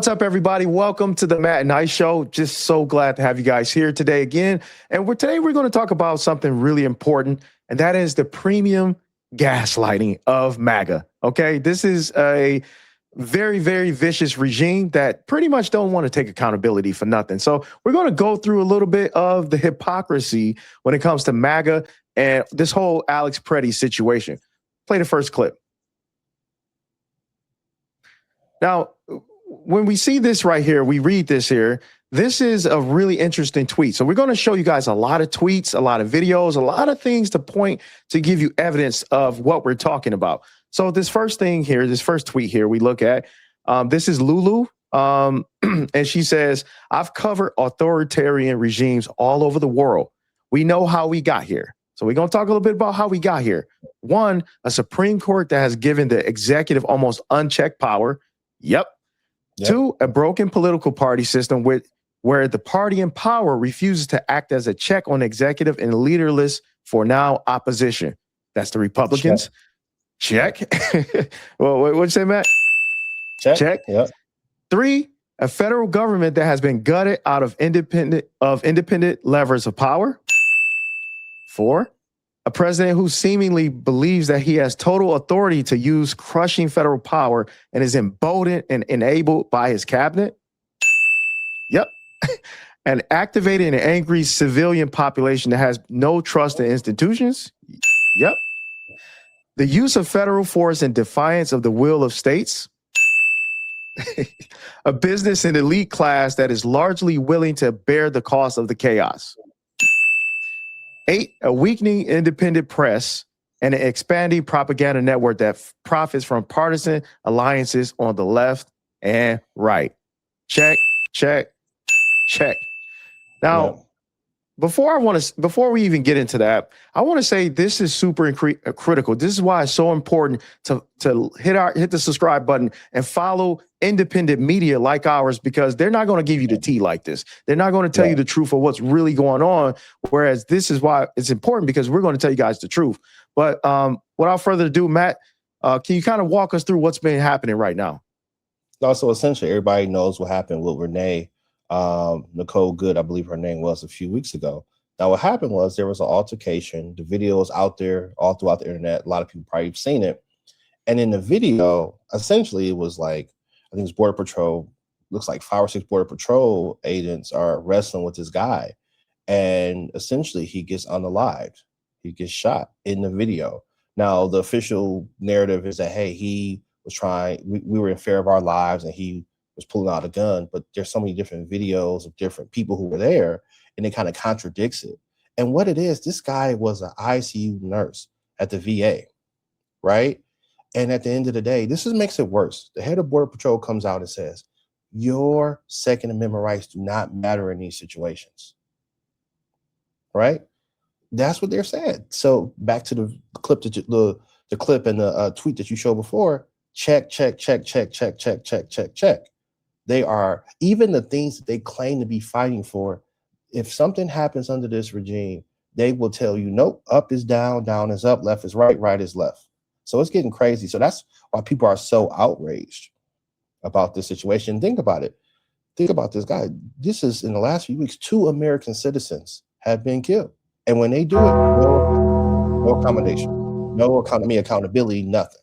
What's up, everybody? Welcome to the Matt and I Show. Just so glad to have you guys here today again. And today we're going to talk about something really important, and that is the premium gaslighting of MAGA. Okay, this is a very, very vicious regime that pretty much don't want to take accountability for nothing. So we're going to go through a little bit of the hypocrisy when it comes to MAGA and this whole Alex Pretti situation. Play the first clip. Now, when we see this right here, we read this here, this is a really interesting tweet. So we're going to show you guys a lot of tweets, a lot of videos, a lot of things to point to give you evidence of what we're talking about. So this first thing here, this first tweet here we look at, this is Lulu. And she says, I've covered authoritarian regimes all over the world. We know how we got here. So we're going to talk a little bit about how we got here. One, a Supreme Court that has given the executive almost unchecked power. Yep. Two, a broken political party system where the party in power refuses to act as a check on executive and leaderless for now opposition. That's the Republicans. Check. Well, what'd you say, Matt? Check. Yep. Three, a federal government that has been gutted out of independent levers of power. Four, a president who seemingly believes that he has total authority to use crushing federal power and is emboldened and enabled by his cabinet. Yep. An activated and angry civilian population that has no trust in institutions. Yep. The use of federal force in defiance of the will of states. A business and elite class that is largely willing to bear the cost of the chaos. 8, a weakening independent press and an expanding propaganda network that profits from partisan alliances on the left and right. Check, check, check. Now, before we even get into that, I want to say this is super critical. This is why it's so important to hit the subscribe button and follow independent media like ours, because they're not going to give you the tea like this. They're not going to tell you the truth of what's really going on. Whereas this is why it's important, because we're going to tell you guys the truth. But without further ado, Matt, can you kind of walk us through what's been happening right now? Also, essentially, everybody knows what happened with Renee. Nicole Good, I believe her name was, a few weeks ago. Now, what happened was there was an altercation. The video is out there all throughout the internet. A lot of people probably have seen it. And in the video, essentially, it was like, I think it's Border Patrol, looks like 5 or 6 Border Patrol agents are wrestling with this guy. And essentially, he gets unalived. He gets shot in the video. Now, the official narrative is that, hey, he was trying, we were in fear of our lives, and he was pulling out a gun. But there's so many different videos of different people who were there, and it kind of contradicts it. And what it is, this guy was an ICU nurse at the VA, right? And at the end of the day, this makes it worse. The head of Border Patrol comes out and says, your Second Amendment rights do not matter in these situations, right? That's what they're saying. So back to the clip, the clip and the tweet that you showed before, check, check, check, check, check, check, check, check, check. They are, even the things that they claim to be fighting for, if something happens under this regime, they will tell you, nope, up is down, down is up, left is right, right is left. So it's getting crazy. So that's why people are so outraged about this situation. Think about it. Think about this guy. This is, in the last few weeks, 2 American citizens have been killed. And when they do it, no accommodation, no accountability, nothing.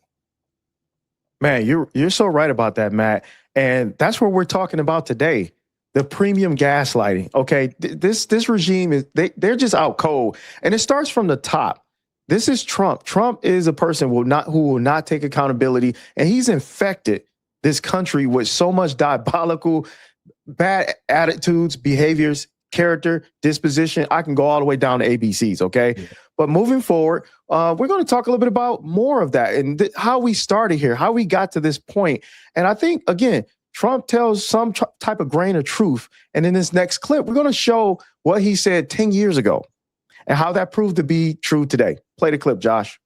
Man, you're so right about that, Matt. And that's what we're talking about today. The premium gaslighting. Okay, this regime is they're just out cold, and it starts from the top. This is Trump. Trump is a person who will not take accountability, and he's infected this country with so much diabolical, bad attitudes, behaviors, character, disposition. I can go all the way down to ABCs. Okay, but moving forward, we're going to talk a little bit about more of that and how we started here, how we got to this point. And I think, again, Trump tells some type of grain of truth. And in this next clip, we're going to show what he said 10 years ago and how that proved to be true today. Play the clip, Josh.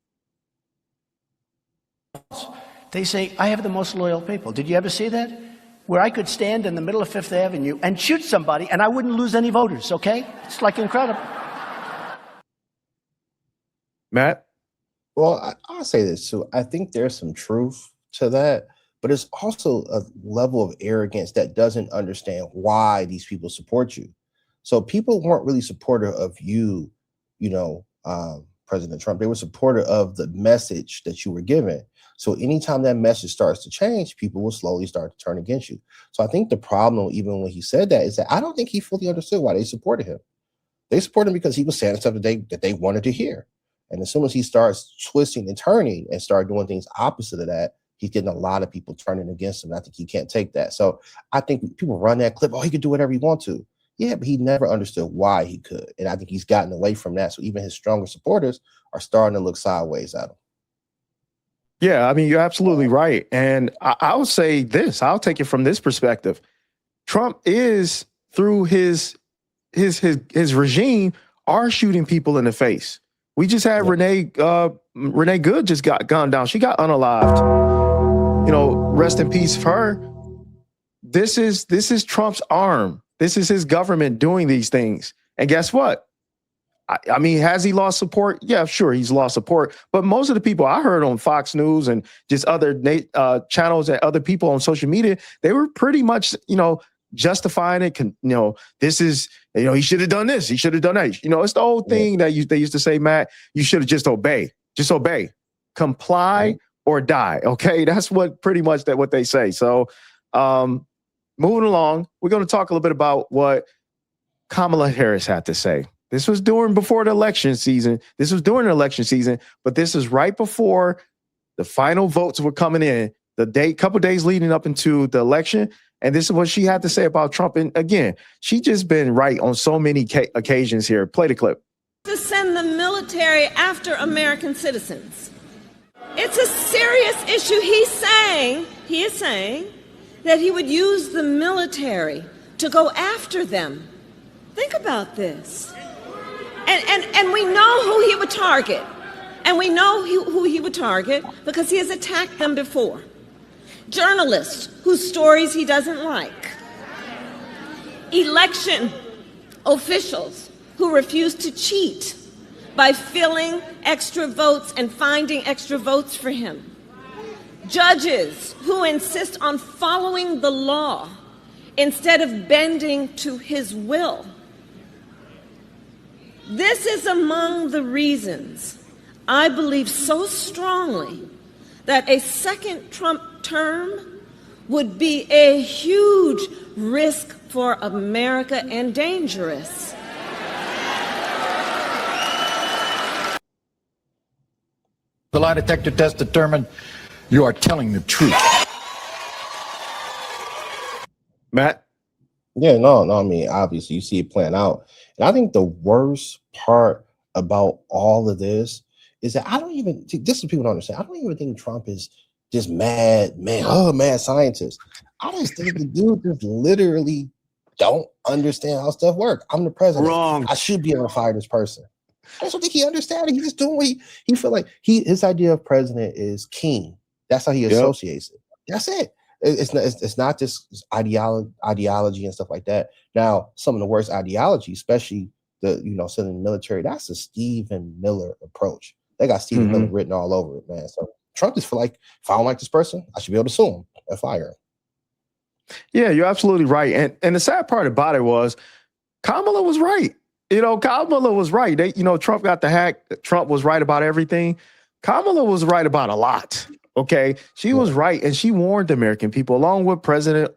They say, I have the most loyal people. Did you ever see that? Where I could stand in the middle of Fifth Avenue and shoot somebody and I wouldn't lose any voters, okay? It's like incredible. Matt? Well, I'll say this too. I think there's some truth to that, but it's also a level of arrogance that doesn't understand why these people support you. So people weren't really supportive of you, President Trump. They were supportive of the message that you were given. So anytime that message starts to change, people will slowly start to turn against you. So I think the problem, even when he said that, is that I don't think he fully understood why they supported him. They supported him because he was saying stuff that they wanted to hear. And as soon as he starts twisting and turning and start doing things opposite of that, he's getting a lot of people turning against him. I think he can't take that. So I think people run that clip, oh, he could do whatever he wants to. Yeah, but he never understood why he could. And I think he's gotten away from that. So even his stronger supporters are starting to look sideways at him. Yeah, I mean, you're absolutely right. And I'll say this, I'll take it from this perspective. Trump is, through his regime, are shooting people in the face. We just had Renee Good just got gunned down. She got unalived. Rest in peace for her. This is Trump's arm. This is his government doing these things. And guess what? I mean, has he lost support? Yeah, sure, he's lost support. But most of the people I heard on Fox News and just other channels and other people on social media, they were pretty much, justifying it. This is, he should have done this. He should have done that. It's the old thing that they used to say, Matt, you should have just obey. Just obey. Comply or die. Okay, that's what pretty much what they say. So moving along, we're going to talk a little bit about what Kamala Harris had to say. This was before the election season. This was during the election season, but this is right before the final votes were coming in, couple days leading up into the election. And this is what she had to say about Trump. And again, she's just been right on so many occasions here. Play the clip. To send the military after American citizens. It's a serious issue. He is saying that he would use the military to go after them. Think about this. And we know who he would target. And we know who he would target because he has attacked them before. Journalists whose stories he doesn't like. Election officials who refuse to cheat by filling extra votes and finding extra votes for him. Judges who insist on following the law instead of bending to his will. This is among the reasons I believe so strongly that a second Trump term would be a huge risk for America and dangerous. The lie detector test determined you are telling the truth. Matt? Yeah, no, I mean, obviously you see it playing out. And I think the worst part about all of this is that this is what people don't understand. I don't even think Trump is just mad scientist. I just think the dude just literally don't understand how stuff works. I'm the president. Wrong. I should be able to fire this person. I don't think he understands it. He's just doing what he feel like. His idea of president is king. That's how he associates it. That's it. It's not just ideology and stuff like that. Now, some of the worst ideology, especially sending the military, that's the Stephen Miller approach. They got Stephen Miller written all over it, man. So Trump just feel like, if I don't like this person, I should be able to sue him and fire him. Yeah, you're absolutely right. And the sad part about it was Kamala was right. Kamala was right. Trump got the hack. Trump was right about everything. Kamala was right about a lot. Okay. She was right. And she warned the American people, along with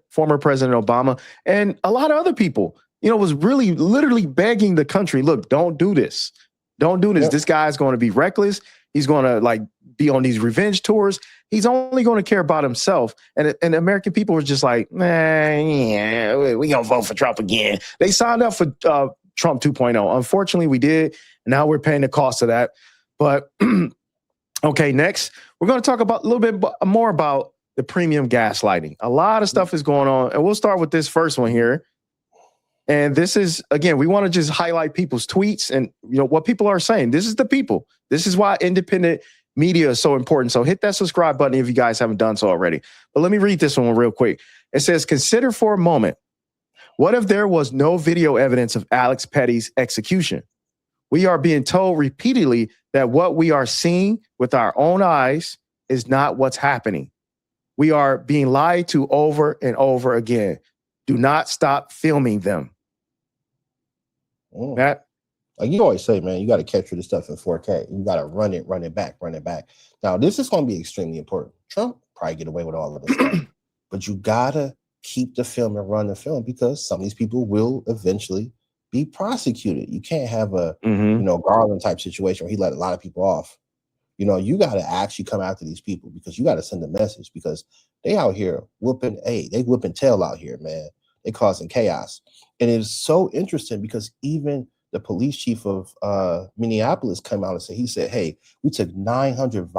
former President Obama and a lot of other people, was really literally begging the country, look, don't do this. Don't do this. Yep. This guy's going to be reckless. He's going to be on these revenge tours. He's only going to care about himself. And the American people were just like, yeah, we going to vote for Trump again. They signed up for Trump 2.0. Unfortunately, we did. Now we're paying the cost of that. But okay, next, we're going to talk about a little bit more about the premium gaslighting. A lot of stuff is going on. And we'll start with this first one here. And this is, again, we want to just highlight people's tweets and what people are saying. This is the people. This is why independent media is so important. So hit that subscribe button if you guys haven't done so already. But let me read this one real quick. It says, consider for a moment, what if there was no video evidence of Alex Petty's execution? We are being told repeatedly that what we are seeing with our own eyes is not what's happening. We are being lied to over and over again. Do not stop filming them. Matt? Like you always say, man, you got to capture this stuff in 4K. You got to run it back. Now, this is going to be extremely important. Trump probably get away with all of this stuff, but you got to keep the film and run the film because some of these people will eventually be prosecuted. You can't have a, Garland type situation where he let a lot of people off. You got to actually come after these people because you got to send a message because they out here whooping tail out here, man. They causing chaos. And it is so interesting because even the police chief of Minneapolis came out and said, hey, we took 900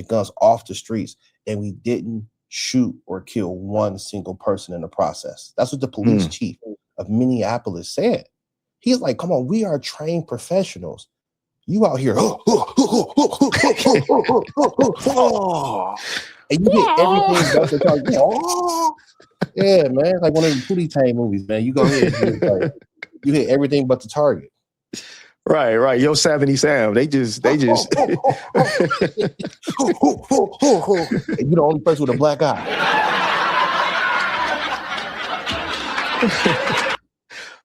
guns off the streets and we didn't shoot or kill one single person in the process. That's what the police chief of Minneapolis said. He's like, come on, we are trained professionals. You out here, and you hit everything. Yeah, man, like one of the Pootie Tang movies, man. You go ahead, you hit everything but the target. Right. Yosemite Sam. They just. And you the only person with a black eye.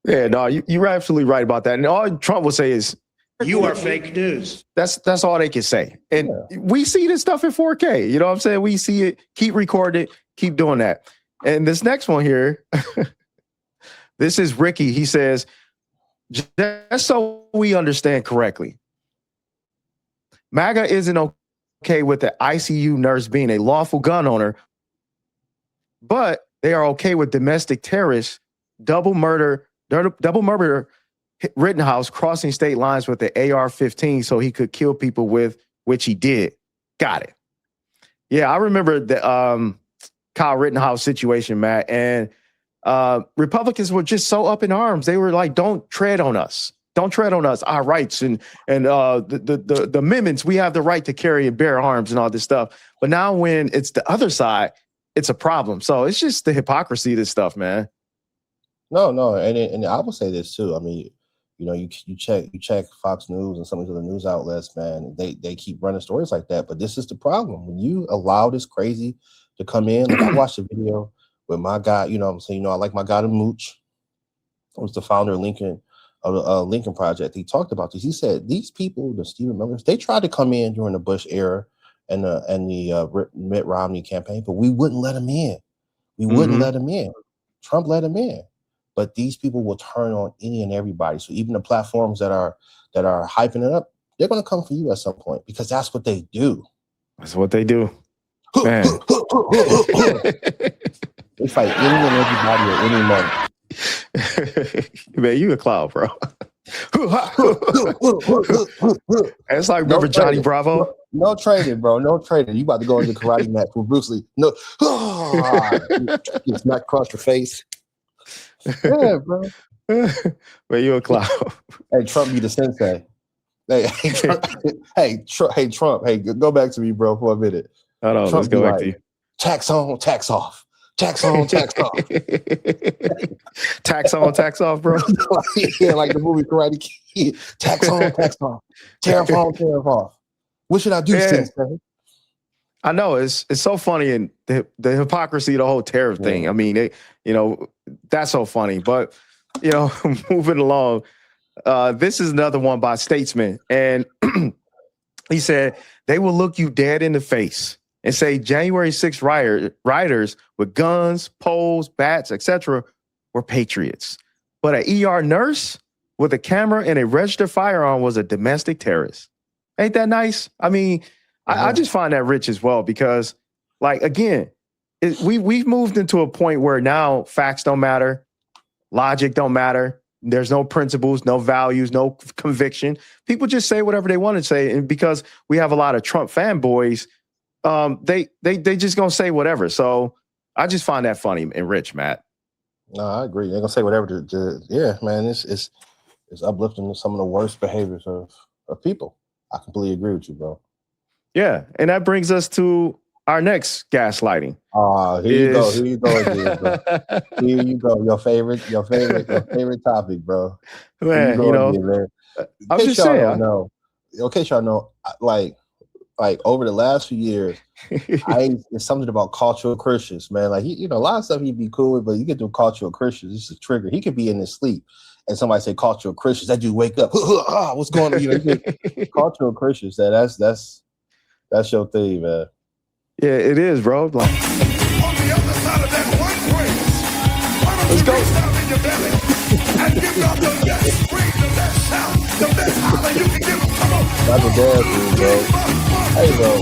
Yeah, no, you're absolutely right about that. And all Trump will say is, You are fake news. That's all they can say. And we see this stuff in 4K. You know what I'm saying? We see it, keep recording it, keep doing that. And this next one here, this is Ricky. He says, just so we understand correctly, MAGA isn't okay with the ICU nurse being a lawful gun owner, but they are okay with domestic terrorists, double murder Rittenhouse crossing state lines with the AR-15 so he could kill people with, which he did. Got it. Yeah, I remember the Kyle Rittenhouse situation, Matt, and Republicans were just so up in arms. They were like, don't tread on us. Don't tread on us, our rights and the amendments. We have the right to carry and bear arms and all this stuff. But now when it's the other side, it's a problem. So it's just the hypocrisy of this stuff, man. No, and I will say this too. I mean, you check Fox News and some of the other news outlets, man. They keep running stories like that. But this is the problem. When you allow this crazy to come in, like I watched a video with my guy, I'm saying, I like my guy to Mooch, who was the founder of Lincoln Project. He talked about this. He said these people, the Stephen Millers, they tried to come in during the Bush era and the Mitt Romney campaign, but we wouldn't let them in. We wouldn't let them in. Trump let them in. But these people will turn on any and everybody. So even the platforms that are hyping it up, they're going to come for you at some point because that's what they do. That's what they do. Man. They fight any and everybody at any moment. Man, you a clown, bro. It's like, remember Johnny Bravo? No trading, bro. No trading. You about to go into karate match with Bruce Lee. No. It's not across your face. Yeah, bro. Man, you a clown. Hey, Trump be the sensei. Hey, Trump. Hey, go back to me, bro, for a minute. Hold on, let's go back to you. Tax on, tax off. Tax on, tax off. Tax on, tax off, bro. Yeah, like the movie Karate Kid. Tax on, tax off. Tariff on, tariff off. What should I do, sensei? I know it's so funny, and the hypocrisy of the whole tariff thing. I mean, that's so funny. But moving along, this is another one by Statesman, and he said they will look you dead in the face and say January 6th rioters with guns, poles, bats, etc. were patriots, but an ER nurse with a camera and a registered firearm was a domestic terrorist. Ain't that nice? I mean. I just find that rich as well because, like, again, we've moved into a point where now facts don't matter, logic don't matter. There's no principles, no values, no conviction. People just say whatever they want to say, and because we have a lot of Trump fanboys, they just gonna say whatever. So I just find that funny and rich, Matt. No, I agree. They're gonna say whatever. Yeah, man, it's uplifting some of the worst behaviors of people. I completely agree with you, bro. Yeah, and that brings us to our next gaslighting. Here you go again, bro. Here you go. Your favorite topic, bro. Man, again, man. I'm just saying. In case y'all know, like like over the last few years, it's something about cultural Christians, man. Like a lot of stuff he'd be cool with, but you get to cultural Christians, it's a trigger. He could be in his sleep and somebody say cultural Christians, that dude wake up, what's going on? Cultural Christians, that's your thing, man. Yeah, it is, bro. Like, on the other side of that one praise, why don't let's you go. reach down in your belly and give God the best scream, the best shout, the best holler you can give him. Come on. That's a dance move, bro. Hey, bro,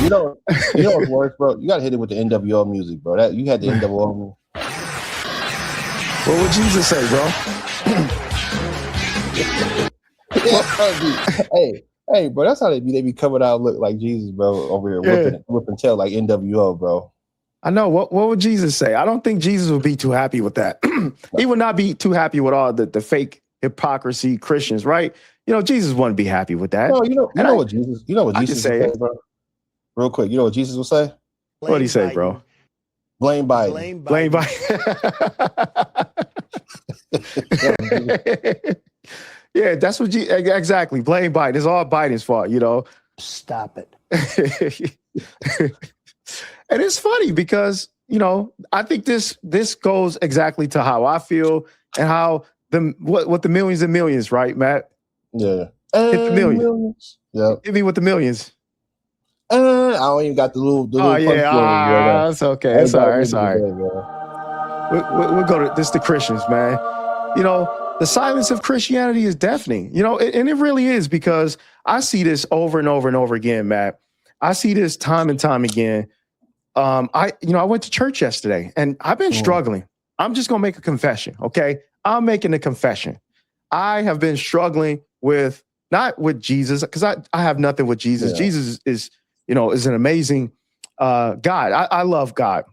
you know what's worse, bro? You gotta hit it with the NWO music, bro. That you had the NWO move. What would Jesus say, bro? Hey, bro, that's how they be coming out look like Jesus, bro, over here whipping tail like NWO, bro. I know. What would Jesus say? I don't think Jesus would be too happy with that. He would not be too happy with all the fake hypocrisy Christians, right? Jesus wouldn't be happy with that. No, you know what Jesus would say, bro? Real quick, you know what Jesus would say? What'd he say, bro? Blame Biden. Blame Biden. Yeah, that's what exactly. Blame Biden. It's all Biden's fault, Stop it. And it's funny because, I think this goes exactly to how I feel and how what the millions and millions, right, Matt? Yeah. Hit the millions. Yeah. Hit me with the millions. I don't even got the little Oh, yeah. It's okay. It's all right. It's all right. We'll go to this. The Christians, man. The silence of Christianity is deafening, and it really is, because I see this over and over and over again, Matt. I see this time and time again. I went to church yesterday and I've been struggling. I'm just going to make a confession. Okay. I'm making a confession. I have been struggling not with Jesus, because I have nothing with Jesus. Yeah. Jesus is an amazing God. I love God,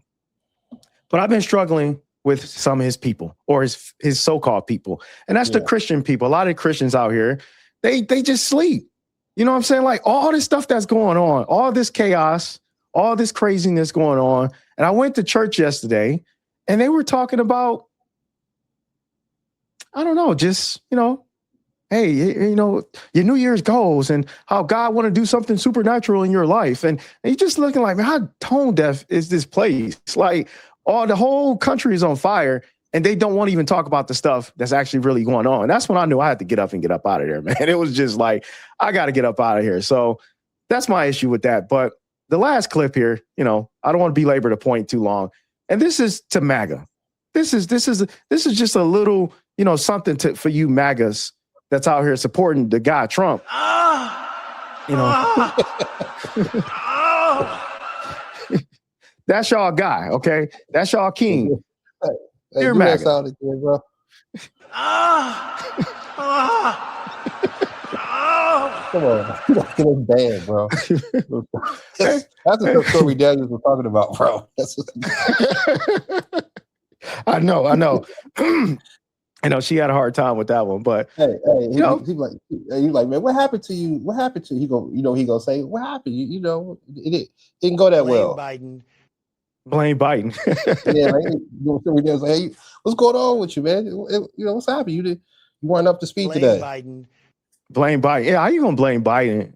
but I've been struggling with some of his people, or his so-called people. And that's the Christian people. A lot of Christians out here, they just sleep. You know what I'm saying? Like all this stuff that's going on, all this chaos, all this craziness going on. And I went to church yesterday and they were talking about, I don't know, just, hey, your New Year's goals and how God want to do something supernatural in your life. And you're just looking like, man, how tone deaf is this place? Like, the whole country is on fire and they don't want to even talk about the stuff that's actually really going on. And that's when I knew I had to get up out of there, man. It was just like, I got to get up out of here. So that's my issue with that. But the last clip here, I don't want to belabor the point too long. And this is to MAGA. This is just a little, something for you MAGAs that's out here supporting the guy Trump. That's y'all guy, okay? That's y'all king. Hey, You're MAGA. Again, bro. Come on, get us banned, bro. That's the story Daniels was talking about, bro. I know. I know she had a hard time with that one, but he's like, man, what happened to you? What happened to you? He gonna say, what happened? It didn't go that well. Blame Biden. Yeah, like, hey, what's going on with you, man? What's happened? You weren't up to speed today. Blame Biden. Yeah, how you gonna blame Biden?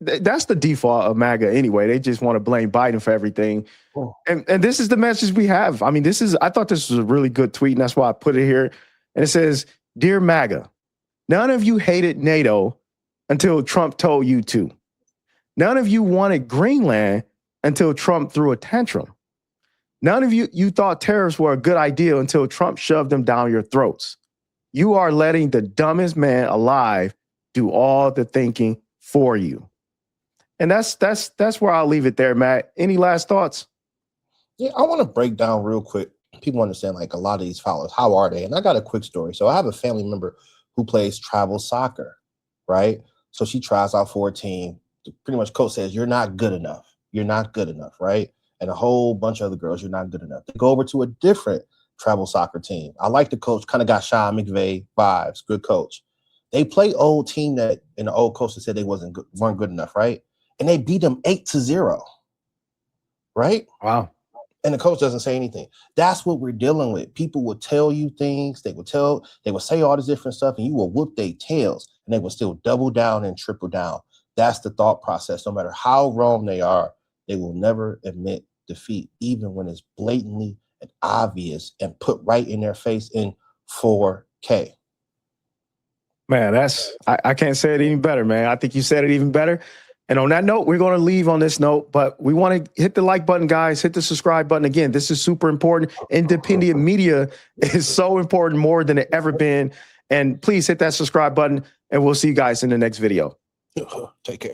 That's the default of MAGA anyway. They just want to blame Biden for everything. Oh. And this is the message we have. I mean, I thought this was a really good tweet, and that's why I put it here. And it says, "Dear MAGA, none of you hated NATO until Trump told you to. None of you wanted Greenland until Trump threw a tantrum. None of you thought tariffs were a good idea until Trump shoved them down your throats. You are letting the dumbest man alive do all the thinking for you." And that's where I'll leave it there, Matt. Any last thoughts? Yeah, I want to break down real quick. People understand, like, a lot of these followers, how are they? And I got a quick story. So I have a family member who plays travel soccer, right? So she tries out for a team. Pretty much coach says, you're not good enough. You're not good enough, right? And a whole bunch of other girls, you're not good enough. They go over to a different travel soccer team. I like the coach, kind of got Sean McVay vibes, good coach. They play old team and the old coach that said they weren't good enough, right? And they beat them 8-0, right? Wow. And the coach doesn't say anything. That's what we're dealing with. People will tell you things. They will say all this different stuff, and you will whoop their tails, and they will still double down and triple down. That's the thought process. No matter how wrong they are, they will never admit defeat, even when it's blatantly and obvious and put right in their face in 4K. Man, I can't say it any better, man. I think you said it even better. And on that note, we're going to leave on this note, but we want to hit the like button, guys. Hit the subscribe button. Again, this is super important. Independent media is so important, more than it ever been. And please hit that subscribe button, and we'll see you guys in the next video. Take care.